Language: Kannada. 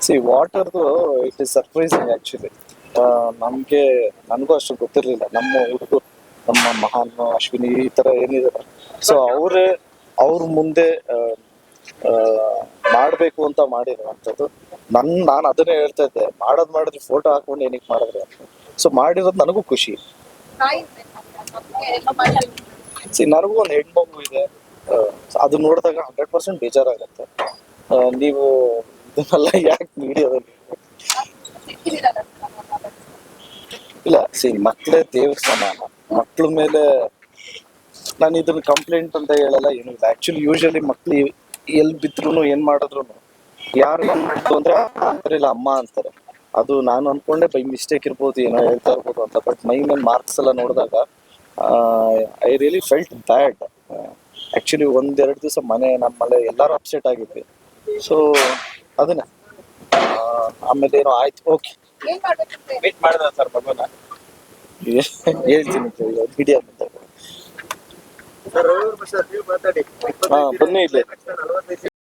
ಸಿ ವಾಟರ್ದು ಇಟ್ ಇಸ್ ಸರ್ಪ್ರೈಸಿಂಗ್ ಆಕ್ಚುಲಿ. ನಮ್ಗೆ ನನಗೂ ಅಷ್ಟು ಗೊತ್ತಿರ್ಲಿಲ್ಲ. ನಮ್ಮ ಹುಡುಗರು, ನಮ್ಮ ಮಹಾನ್ ಅಶ್ವಿನಿ ಈ ತರ ಏನಿದ್ದಾರೆ, ಸೊ ಅವ್ರ ಮುಂದೆ ಮಾಡ್ಬೇಕು ಅಂತ ಮಾಡಿರುವಂಥದ್ದು. ನಾನು ಅದನ್ನೇ ಹೇಳ್ತಾ ಇದ್ದೆ, ಮಾಡಿದ್ರೆ ಫೋಟೋ ಹಾಕೊಂಡು ಏನಕ್ಕೆ ಮಾಡಿದ್ರೆ ಅಂತ. ಸೊ ಮಾಡಿರೋದು ನನಗೂ ಖುಷಿ. ನನಗೂ ಒಂದು ಹೆಣ್ಮಗು ಇದೆ. ಅದು ನೋಡಿದಾಗ 100% ಬೇಜಾರಾಗತ್ತೆ. ನೀವು ಇದನ್ನೆಲ್ಲ ಯಾಕೆ ಮೀಡಿಯಾದಲ್ಲಿ ಇಲ್ಲ. ಮಕ್ಕಳೇ ದೇವ್ರ ಸಮಾನ. ಮಕ್ಳ ಮೇಲೆ ನಾನು ಇದನ್ನ ಕಂಪ್ಲೇಂಟ್ ಅಂತ ಹೇಳಲ್ಲ, ಏನು ಇಲ್ಲ. ಆಕ್ಚುಲಿ ಯೂಶಲಿ ಮಕ್ಳು ಎಲ್ಲಿ ಬಿದ್ರು ಏನ್ ಮಾಡಿದ್ರು ಯಾರು ಅಂದ್ರೆ ಇಲ್ಲ ಅಮ್ಮ ಅಂತಾರೆ. ಅದು ನಾನು ಅನ್ಕೊಂಡೆ ಬೈ ಮಿಸ್ಟೇಕ್ ಇರ್ಬೋದು, ಏನೋ ಹೇಳ್ತಾ ಇರ್ಬೋದು ಅಂತ. ಬಟ್ ಮೈ ಮೇಲೆ ಮಾರ್ಕ್ಸ್ ಎಲ್ಲ ನೋಡಿದಾಗ I really felt bad. Actually 1-2 ದಿವಸ ನಮ್ಮಲ್ಲೇ ಎಲ್ಲರೂ ಅಪ್ಸೆಟ್ ಆಗಿದ್ವಿ. ಸೊ ಅದನ್ನ ಆಮೇಲೆ ಏನೋ ಆಯ್ತು, ಓಕೆ ಮೀಟ್ ಮಾಡಿದ ಸರ್ ಮಗುನ ಹೇಳ್ತೀನಿ ಮೀಡಿಯಾ ಮುಂದೆ. ಬನ್ನಿ ಇಲ್ಲಿ.